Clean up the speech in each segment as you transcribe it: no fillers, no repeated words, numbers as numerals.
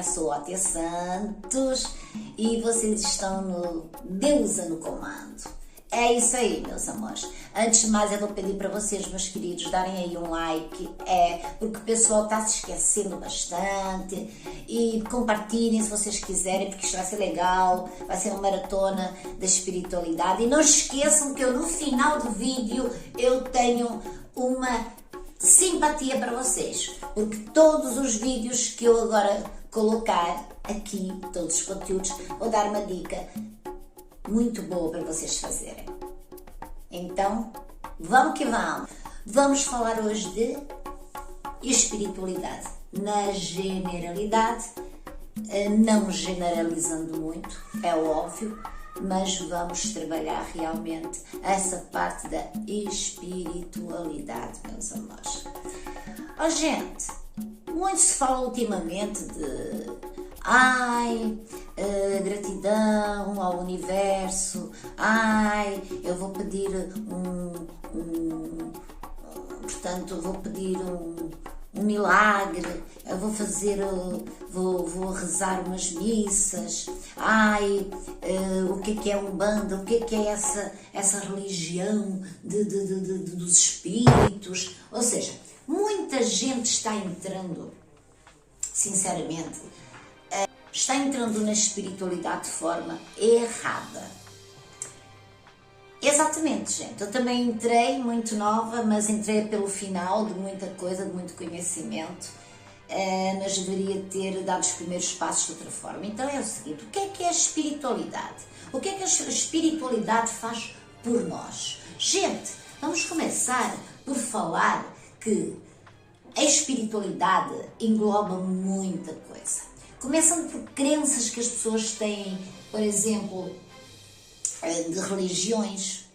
sou Ótia Santos e vocês estão no Deusa no Comando. É isso aí, meus amores. Antes de mais, eu vou pedir para vocês, meus queridos, darem aí um like, porque o pessoal está se esquecendo bastante, e compartilhem se vocês quiserem, porque isto vai ser legal, vai ser uma maratona da espiritualidade. E não esqueçam que eu, no final do vídeo, eu tenho uma simpatia para vocês, porque todos os vídeos que eu agora colocar aqui, todos os conteúdos, vou dar uma dica muito boa para vocês fazerem. Então, vamos que vamos! Vamos falar hoje de espiritualidade na generalidade, não generalizando muito, é óbvio, mas vamos trabalhar realmente essa parte da espiritualidade, meus amores. Oh, gente, muito se fala ultimamente de gratidão ao universo, eu vou pedir portanto, vou pedir um milagre, eu vou fazer, vou rezar umas missas, o que é Umbanda, o que é essa religião dos espíritos, ou seja, muita gente está entrando, sinceramente, está entrando na espiritualidade de forma errada. Exatamente, gente. Eu também entrei muito nova, mas entrei pelo final de muita coisa, de muito conhecimento, mas deveria ter dado os primeiros passos de outra forma. Então é o seguinte, o que é a espiritualidade? O que é que a espiritualidade faz por nós? Gente, vamos começar por falar que a espiritualidade engloba muita coisa. Começando por crenças que as pessoas têm, por exemplo, de religiões.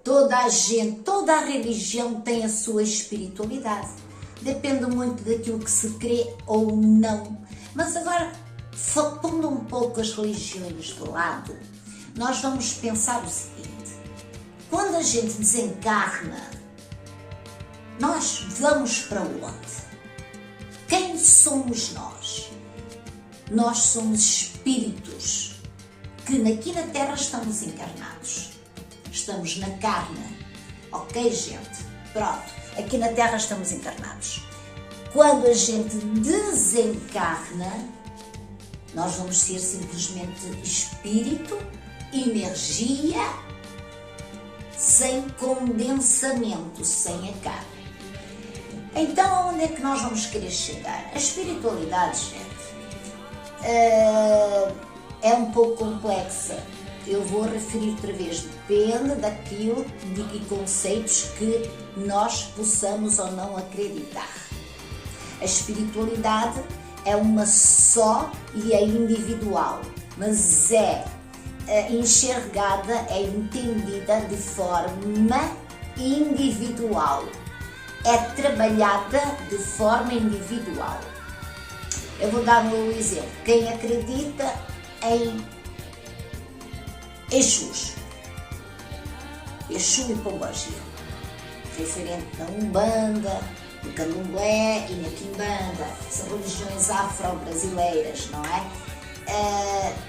Toda a religião tem a sua espiritualidade. Depende muito daquilo que se crê ou não. Mas agora, pondo um pouco as religiões de lado, nós vamos pensar o seguinte: quando a gente desencarna, nós vamos para onde? Quem somos nós? Nós somos espíritos que aqui na Terra estamos encarnados. Estamos na carne. Ok, gente? Pronto. Aqui na Terra estamos encarnados. Quando a gente desencarna, nós vamos ser simplesmente espírito, energia, sem condensamento, sem a carne. Então, onde é que nós vamos querer chegar? A espiritualidade, gente, é um pouco complexa. Eu vou referir outra vez, depende daquilo e conceitos que nós possamos ou não acreditar. A espiritualidade é uma só e é individual, mas é enxergada, é entendida de forma individual, é trabalhada de forma individual. Eu vou dar um exemplo. Quem acredita em Exus, Exu e Pombagira, referente na Umbanda, no Candomblé e na Quimbanda, são religiões afro-brasileiras, não é?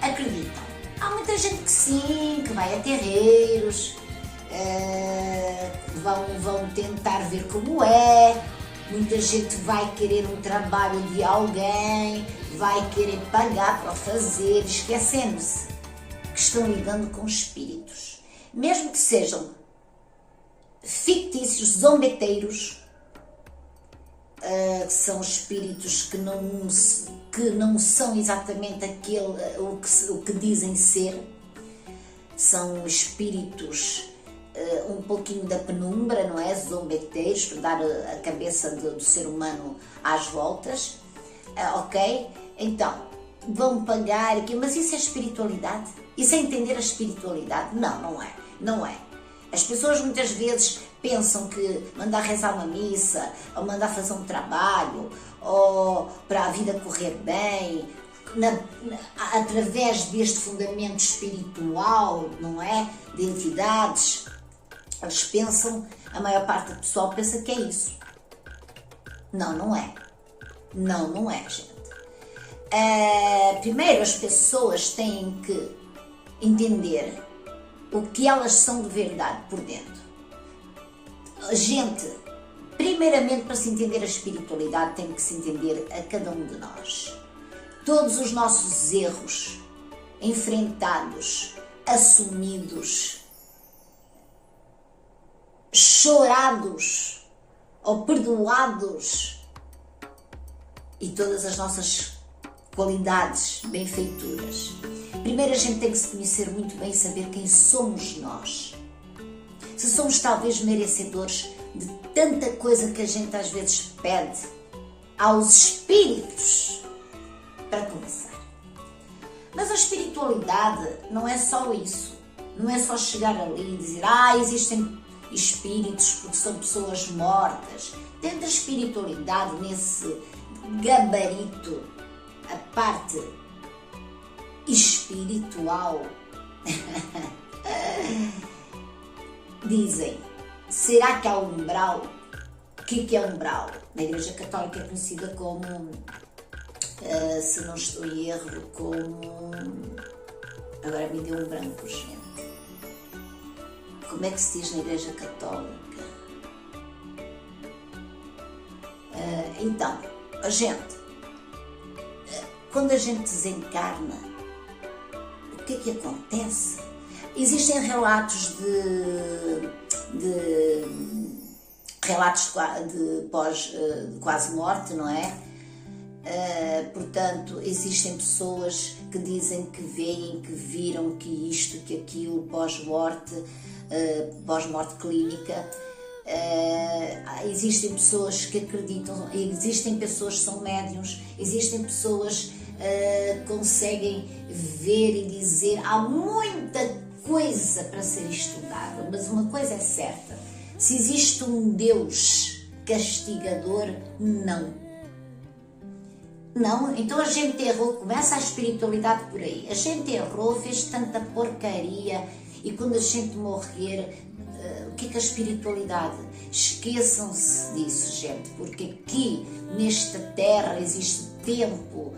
Acreditam. Há muita gente que sim, que vai a terreiros, vão tentar ver como é. Muita gente vai querer um trabalho de alguém, vai querer pagar para fazer, esquecendo-se que estão lidando com espíritos. Mesmo que sejam fictícios, zombeteiros, que são espíritos que não são exatamente o que dizem ser, são espíritos um pouquinho da penumbra, não é? Zombeteiros, para dar a cabeça do ser humano às voltas, ok? Então, vão pagar aqui, mas isso é espiritualidade? Isso é entender a espiritualidade? Não, não é. Não é. As pessoas muitas vezes pensam que mandar rezar uma missa, ou mandar fazer um trabalho, ou para a vida correr bem, através deste fundamento espiritual, não é? De entidades, eles pensam, a maior parte do pessoal pensa que é isso. Não, não é. Não, não é, gente. Primeiro as pessoas têm que entender o que elas são de verdade por dentro. Gente, primeiramente, para se entender a espiritualidade, tem que se entender a cada um de nós. Todos os nossos erros enfrentados, assumidos, chorados ou perdoados, e todas as nossas qualidades, benfeituras. Primeiro a gente tem que se conhecer muito bem e saber quem somos nós. Se somos talvez merecedores de tanta coisa que a gente às vezes pede aos espíritos, para começar. Mas a espiritualidade não é só isso. Não é só chegar ali e dizer, existem espíritos porque são pessoas mortas. Dentro da espiritualidade, nesse gabarito, a parte espiritual, dizem, será que há umbral? O que é umbral? Na Igreja Católica é conhecida como, se não estou em erro, como... Agora me deu um branco, gente. Como é que se diz na Igreja Católica? Então, quando a gente desencarna, o que é que acontece? Existem relatos de quase morte, não é? Portanto, existem pessoas que dizem que veem, que viram, que isto, que aquilo, pós-morte clínica. Existem pessoas que acreditam, existem pessoas que são médiuns, existem pessoas que conseguem ver e dizer. Há muita coisa para ser estudada, mas uma coisa é certa: se existe um Deus castigador, não. Não, então a gente errou, começa a espiritualidade por aí. A gente errou, fez tanta porcaria, e quando a gente morrer, o que é a espiritualidade? Esqueçam-se disso, gente, porque aqui, nesta terra, existe tempo,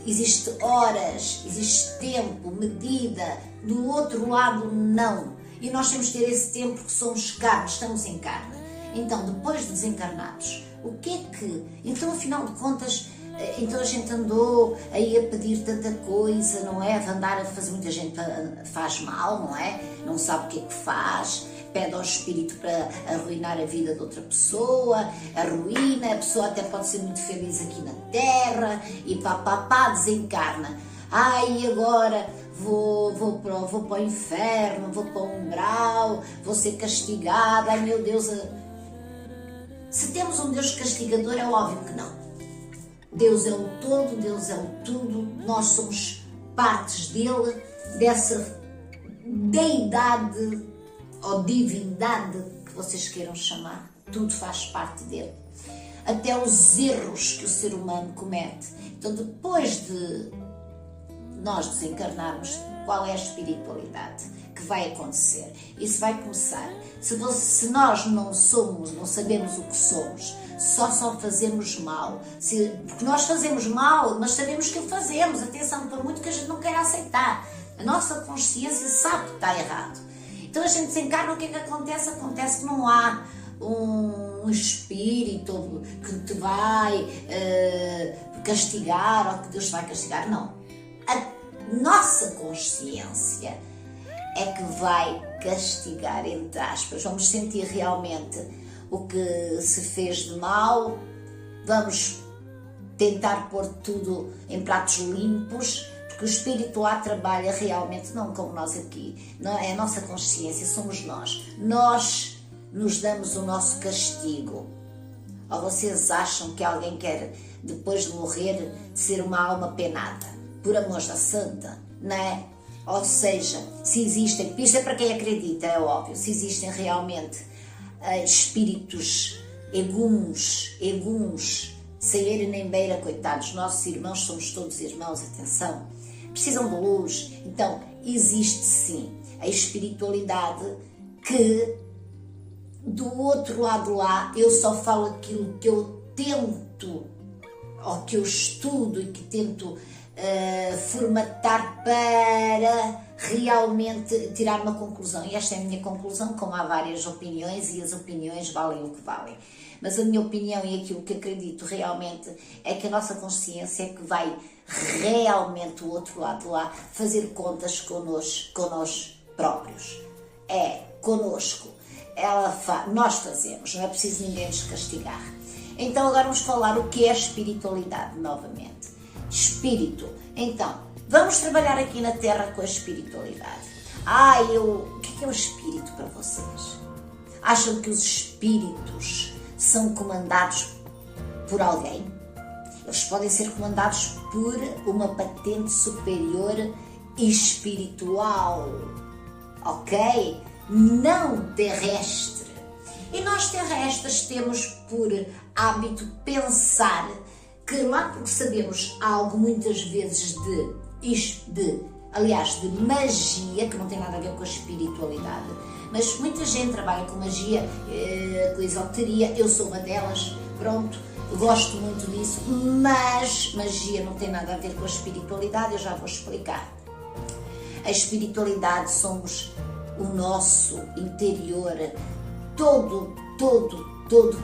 existe horas, existe tempo, medida. Do outro lado, não. E nós temos que ter esse tempo porque somos carne, estamos em carne. Então, depois de desencarnados, o que é que... Então, afinal de contas, então a gente andou aí a pedir tanta coisa, não é? A andar a fazer, muita gente faz mal, não é? Não sabe o que é que faz, pede ao espírito para arruinar a vida de outra pessoa, arruína, a pessoa até pode ser muito feliz aqui na terra e desencarna. E agora vou para o inferno, vou para o umbral, vou ser castigada, ai meu Deus. Se temos um Deus castigador, é óbvio que não. Deus é o todo, Deus é o tudo, nós somos partes dele, dessa deidade ou divindade que vocês queiram chamar, tudo faz parte dele. Até os erros que o ser humano comete. Então, depois de nós desencarnarmos, qual é a espiritualidade que vai acontecer? Isso vai começar. Se nós não sabemos o que somos, só fazemos mal, porque nós fazemos mal, mas sabemos que o fazemos, atenção, por muito que a gente não queira aceitar, a nossa consciência sabe que está errado. Então a gente desencarna, o que é que acontece? Acontece que não há um espírito que te vai castigar, ou que Deus te vai castigar, não. A nossa consciência é que vai castigar, entre aspas. Vamos sentir realmente o que se fez de mal, vamos tentar pôr tudo em pratos limpos, porque o espírito lá trabalha realmente, não como nós aqui, não é a nossa consciência, somos nós. Nós nos damos o nosso castigo. Ou vocês acham que alguém quer, depois de morrer, ser uma alma penada? Por amor da santa, não é? Ou seja, se existem, isto é para quem acredita, é óbvio, se existem realmente espíritos eguns, sem eira nem beira, coitados, nossos irmãos, somos todos irmãos, atenção, precisam de luz. Então, existe sim a espiritualidade que, do outro lado lá, eu só falo aquilo que eu tento, ou que eu estudo e que tento formatar para realmente tirar uma conclusão. E esta é a minha conclusão, como há várias opiniões e as opiniões valem o que valem. Mas a minha opinião e aquilo que acredito realmente é que a nossa consciência é que vai realmente o outro lado lá fazer contas connosco próprios. É connosco. Nós fazemos, não é preciso ninguém nos castigar. Então agora vamos falar o que é espiritualidade novamente. Espírito. Então, vamos trabalhar aqui na Terra com a espiritualidade. O que é o espírito para vocês? Acham que os espíritos são comandados por alguém? Eles podem ser comandados por uma patente superior espiritual, ok? Não terrestre. E nós terrestres temos por hábito pensar que lá porque sabemos algo muitas vezes de magia, que não tem nada a ver com a espiritualidade, mas muita gente trabalha com magia, com esoteria, eu sou uma delas, pronto, gosto muito disso, mas magia não tem nada a ver com a espiritualidade, eu já vou explicar. A espiritualidade somos o nosso interior, todo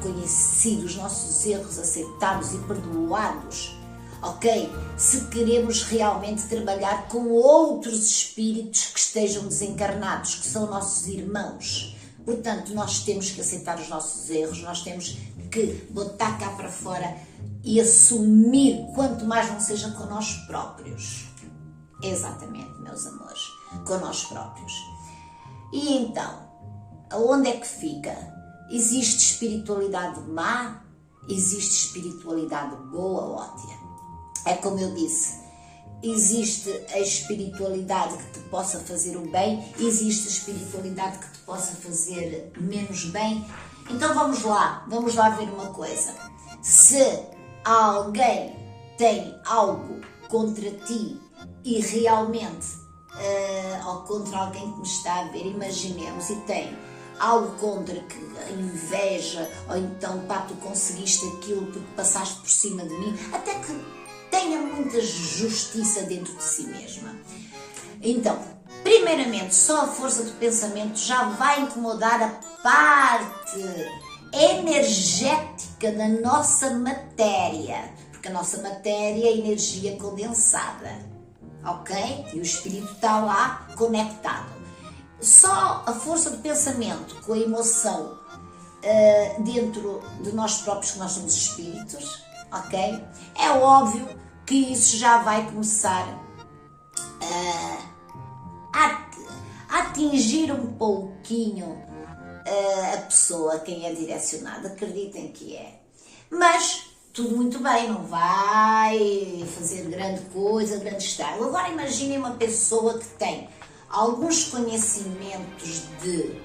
conhecido, os nossos erros aceitados e perdoados, ok? Se queremos realmente trabalhar com outros espíritos que estejam desencarnados, que são nossos irmãos. Portanto, nós temos que aceitar os nossos erros, nós temos que botar cá para fora e assumir, quanto mais não seja com nós próprios. Exatamente, meus amores, com nós próprios. E então, aonde é que fica? Existe espiritualidade má, existe espiritualidade boa ou ótima. É como eu disse, existe a espiritualidade que te possa fazer o bem, existe a espiritualidade que te possa fazer menos bem. Então vamos lá ver uma coisa. Se alguém tem algo contra ti e realmente, ou contra alguém que me está a ver, imaginemos, e tem algo contra, que inveja, ou então, tu conseguiste aquilo porque passaste por cima de mim, até que tenha muita justiça dentro de si mesma. Então, primeiramente, só a força do pensamento já vai incomodar a parte energética da nossa matéria, porque a nossa matéria é energia condensada, ok? E o espírito está lá conectado. Só a força do pensamento com a emoção dentro de nós próprios, que nós somos espíritos, ok? É óbvio que isso já vai começar a atingir um pouquinho a pessoa, quem é direcionado, acreditem que é. Mas tudo muito bem, não vai fazer grande coisa, grande estrago. Agora imaginem uma pessoa que tem alguns conhecimentos de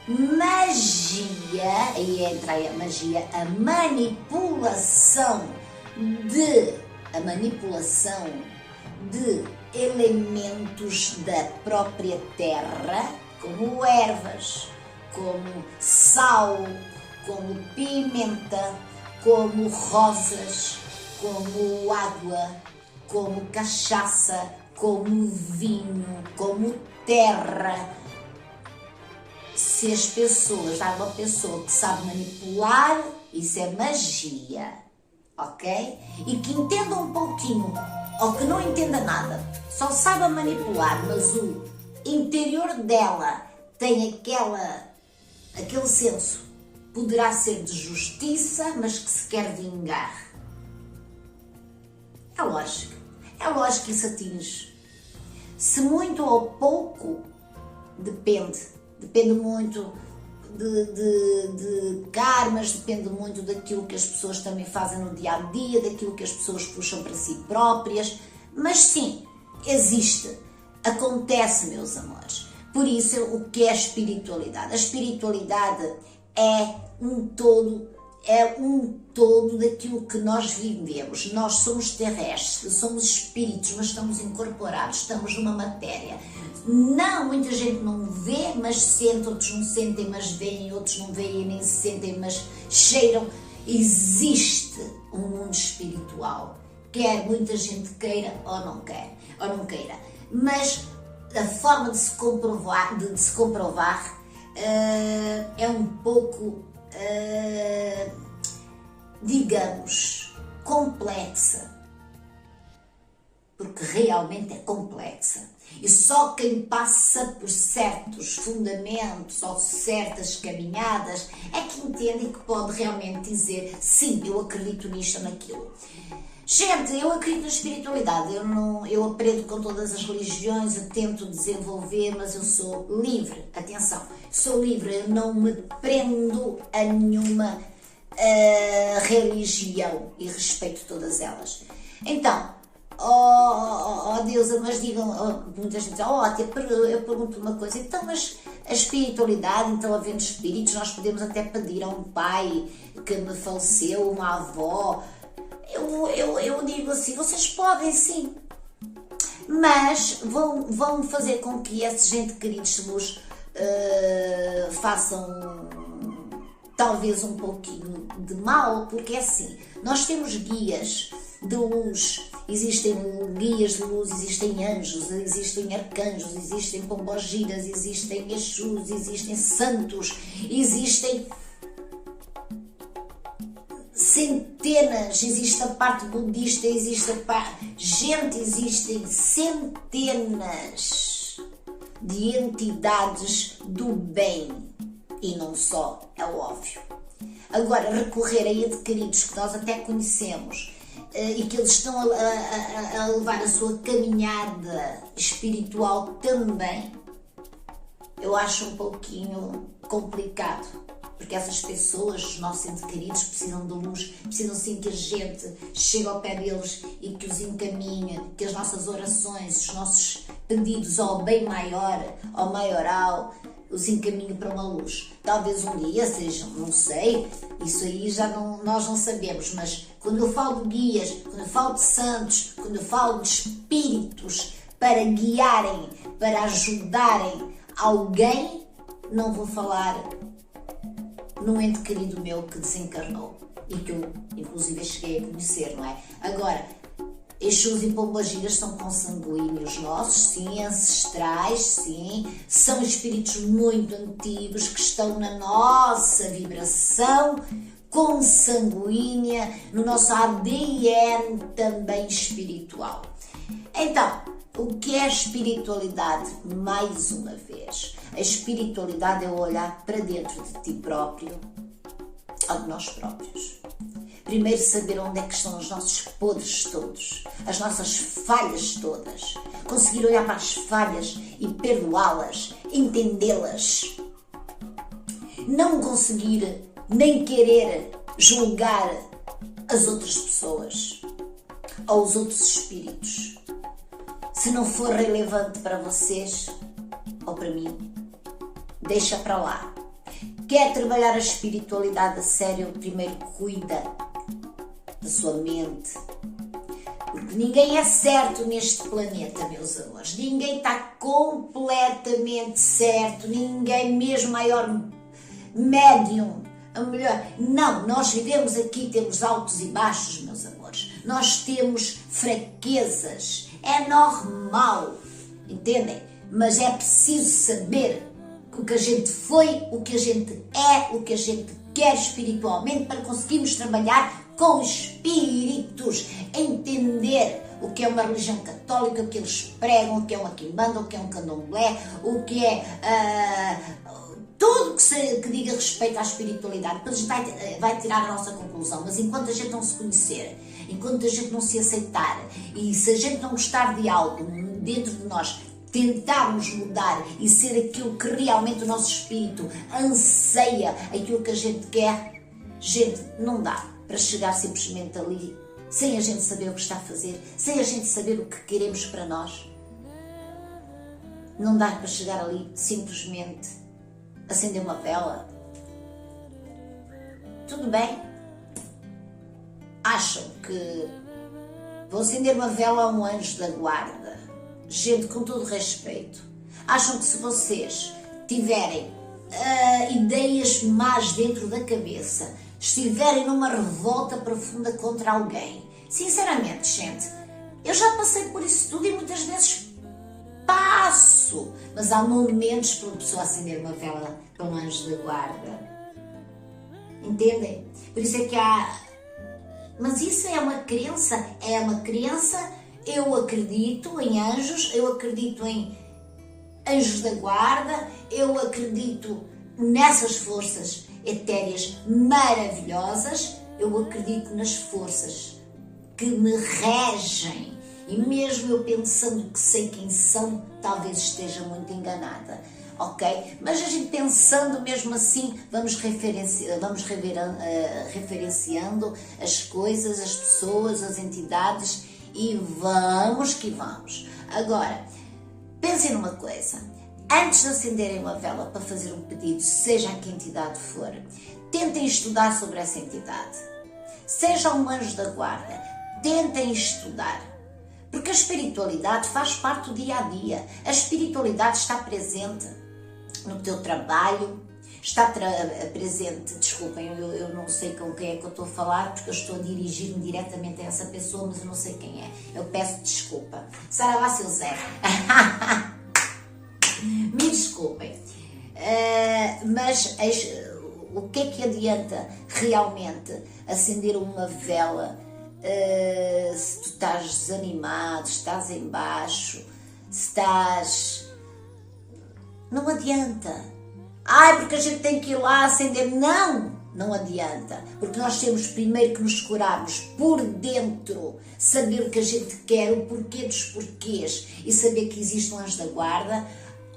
magia, aí entra a magia, a manipulação de elementos da própria terra, como ervas, como sal, como pimenta, como rosas, como água, como cachaça, como vinho, como terra. Se as pessoas, há uma pessoa que sabe manipular, isso é magia, ok? E que entenda um pouquinho, ou que não entenda nada, só saiba manipular, mas o interior dela tem aquele senso, poderá ser de justiça, mas que se quer vingar. É lógico que isso atinge. Se muito ou pouco, depende muito de karmas, depende muito daquilo que as pessoas também fazem no dia a dia, daquilo que as pessoas puxam para si próprias, mas sim, existe, acontece, meus amores. Por isso, o que é a espiritualidade? A espiritualidade é um todo daquilo que nós vivemos. Nós somos terrestres, somos espíritos, mas estamos incorporados, estamos numa matéria. Não, muita gente não vê, mas sente, outros não sentem, mas veem, outros não veem nem se sentem, mas cheiram. Existe um mundo espiritual. Quer muita gente queira ou não queira. Mas a forma de se comprovar, é um pouco, digamos, complexa. Porque realmente é complexa. E só quem passa por certos fundamentos ou certas caminhadas é que entende e que pode realmente dizer: sim, eu acredito nisto ou naquilo. Gente, eu acredito na espiritualidade, eu aprendo com todas as religiões, eu tento desenvolver, mas eu sou livre. Atenção, sou livre, eu não me prendo a nenhuma religião e respeito todas elas. Então, oh Deusa, mas digam, muita gente diz: eu pergunto uma coisa, então, mas a espiritualidade, então, havendo espíritos, nós podemos até pedir a um pai que me faleceu, uma avó. Eu digo assim: vocês podem sim, mas vão fazer com que esses entes queridos vos façam talvez um pouquinho de mal, porque é assim, nós temos guias de luz, existem guias de luz, existem anjos, existem arcanjos, existem pombogiras, existem Exus, existem santos, existem centenas, existe a parte budista, existe a parte... Gente, existem centenas de entidades do bem e não só, é óbvio. Agora, recorrer a entes queridos que nós até conhecemos e que eles estão a levar a sua caminhada espiritual também, eu acho um pouquinho complicado. Porque essas pessoas, os nossos entes queridos, precisam de luz, precisam sim que a gente chegue ao pé deles e que os encaminhe, que as nossas orações, os nossos pedidos ao bem maior, ao maioral, os encaminhe para uma luz. Talvez um dia sejam, não sei, isso aí nós não sabemos, mas quando eu falo de guias, quando eu falo de santos, quando eu falo de espíritos para guiarem, para ajudarem alguém, não vou falar num ente querido meu que desencarnou e que eu inclusive cheguei a conhecer, não é? Agora, Exus e pombogiras são consanguíneos nossos, sim, ancestrais, sim, são espíritos muito antigos que estão na nossa vibração consanguínea, no nosso ADN também espiritual. Então, o que é a espiritualidade? Mais uma vez, a espiritualidade é olhar para dentro de ti próprio ou de nós próprios. Primeiro saber onde é que estão os nossos podres todos, as nossas falhas todas. Conseguir olhar para as falhas e perdoá-las, entendê-las. Não conseguir nem querer julgar as outras pessoas ou os outros espíritos. Se não for relevante para vocês ou para mim, deixa para lá. Quer trabalhar a espiritualidade a sério? Primeiro cuida da sua mente. Porque ninguém é certo neste planeta, meus amores. Ninguém está completamente certo. Ninguém, mesmo maior médium, a melhor. Não, nós vivemos aqui, temos altos e baixos, meus amores. Nós temos fraquezas. É normal, entendem? Mas é preciso saber o que a gente foi, o que a gente é, o que a gente quer espiritualmente para conseguirmos trabalhar com espíritos, entender o que é uma religião católica, o que eles pregam, o que é uma quimbanda, o que é um candomblé, o que é tudo que diga respeito à espiritualidade. Depois a gente vai tirar a nossa conclusão, mas enquanto a gente não se conhecer, enquanto a gente não se aceitar e se a gente não gostar de algo dentro de nós, tentarmos mudar e ser aquilo que realmente o nosso espírito anseia, aquilo que a gente quer, gente, não dá para chegar simplesmente ali sem a gente saber o que está a fazer, sem a gente saber o que queremos para nós. Não dá para chegar ali simplesmente acender uma vela. Tudo bem? Acham que vou acender uma vela a um anjo da guarda? Gente, com todo respeito, acham que se vocês tiverem ideias más dentro da cabeça, estiverem numa revolta profunda contra alguém. Sinceramente, gente, eu já passei por isso tudo e muitas vezes passo, mas há momentos para uma pessoa acender uma vela para um anjo da guarda. Entendem? Por isso é que há... Mas isso é uma crença, eu acredito em anjos, eu acredito em anjos da guarda, eu acredito nessas forças etéreas maravilhosas, eu acredito nas forças que me regem. E mesmo eu pensando que sei quem são, talvez esteja muito enganada, ok? Mas a gente pensando mesmo assim, vamos referenciando as coisas, as pessoas, as entidades e vamos que vamos. Agora, pensem numa coisa, antes de acenderem uma vela para fazer um pedido, seja a que entidade for, tentem estudar sobre essa entidade. Seja um anjo da guarda, tentem estudar. Porque a espiritualidade faz parte do dia a dia. A espiritualidade está presente no teu trabalho, está presente, desculpem, eu não sei com quem é que eu estou a falar, porque eu estou a dirigir-me diretamente a essa pessoa, mas eu não sei quem é. Eu peço desculpa. Saravá, seu Zé. Me desculpem. Mas o que é que adianta realmente acender uma vela se tu estás desanimado, estás em baixo, estás... Não adianta. Ai, porque a gente tem que ir lá acender. Não adianta. Porque nós temos primeiro que nos curarmos por dentro, saber o que a gente quer, o porquê dos porquês, e saber que existe um anjo da guarda,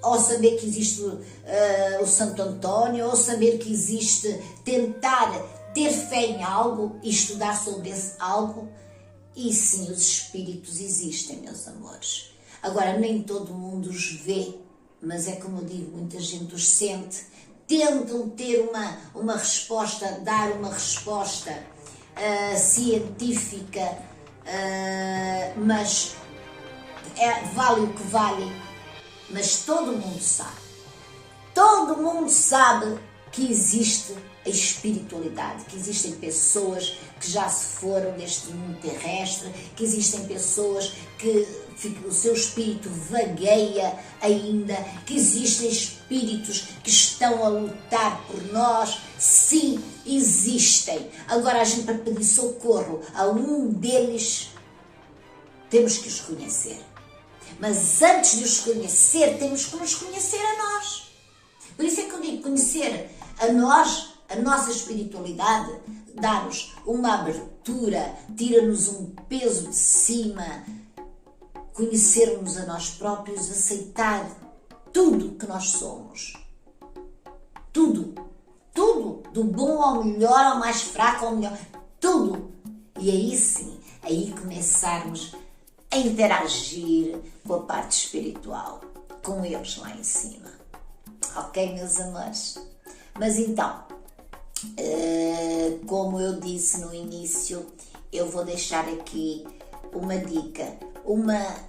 ou saber que existe o Santo António, ou saber que existe, tentar ter fé em algo e estudar sobre esse algo. E sim, os espíritos existem, meus amores. Agora, nem todo mundo os vê, mas é como eu digo, muita gente os sente. Tentam ter uma resposta, dar uma resposta científica, mas vale o que vale. Mas todo mundo sabe que existe a espiritualidade, que existem pessoas que já se foram deste mundo terrestre, que existem pessoas que o seu espírito vagueia ainda, que existem espíritos que estão a lutar por nós. Sim, existem. Agora, a gente, para pedir socorro a um deles, temos que os conhecer. Mas antes de os conhecer, temos que nos conhecer a nós. Por isso é que eu digo, conhecer a nós, a nossa espiritualidade, dá-nos uma abertura, tira-nos um peso de cima, conhecermos a nós próprios, aceitar tudo que nós somos. Tudo, do bom ao melhor, ao mais fraco ao melhor, tudo. E aí sim, aí começarmos a interagir com a parte espiritual, com eles lá em cima. Ok, meus amores? Mas então, como eu disse no início, eu vou deixar aqui uma dica, uma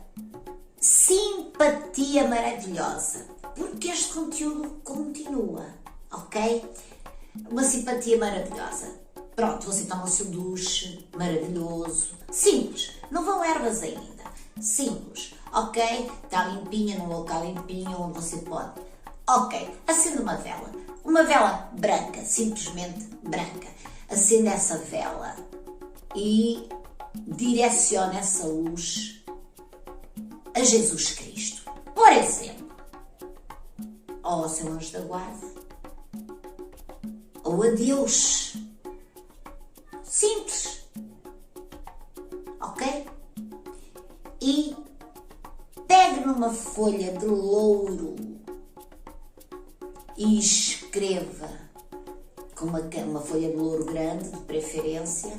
simpatia maravilhosa, porque este conteúdo continua, ok? Uma simpatia maravilhosa. Pronto, você toma o seu duche maravilhoso, simples, não vão ervas ainda, simples, ok? Está limpinha, num local limpinho, onde você pode. Ok, acenda uma vela branca, simplesmente branca. Acenda essa vela e direciona essa luz a Jesus Cristo. Por exemplo, ou ao seu anjo da guarda, ou a Deus. Simples. Ok? E pegue numa folha de louro e escreva com uma folha de louro grande, de preferência,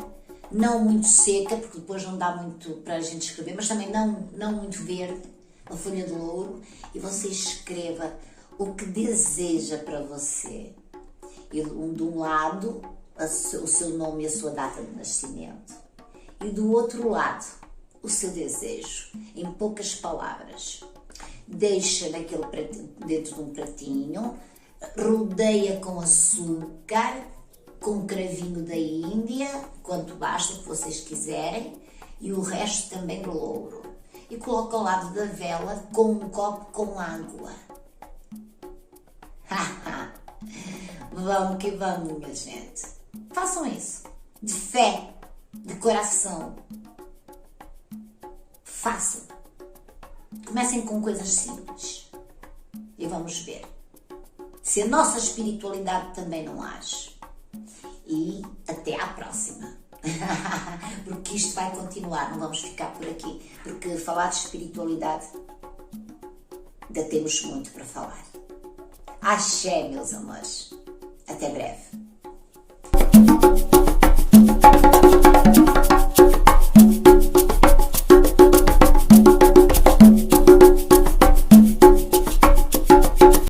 não muito seca, porque depois não dá muito para a gente escrever, mas também não muito verde, uma folha de louro, e você escreva o que deseja para você. E de um lado, o seu nome e a sua data de nascimento, e do outro lado, o seu desejo, em poucas palavras. Deixa dentro de um pratinho, rodeia com açúcar, com um cravinho da Índia, quanto basta que vocês quiserem, e o resto também de louro. E coloco ao lado da vela com um copo com água. Vamos que vamos, minha gente. Façam isso. De fé, de coração. Façam. Comecem com coisas simples. E vamos ver se a nossa espiritualidade também não age. E até à próxima. Porque isto vai continuar, não vamos ficar por aqui. Porque falar de espiritualidade ainda temos muito para falar. Axé, meus amores. Até breve.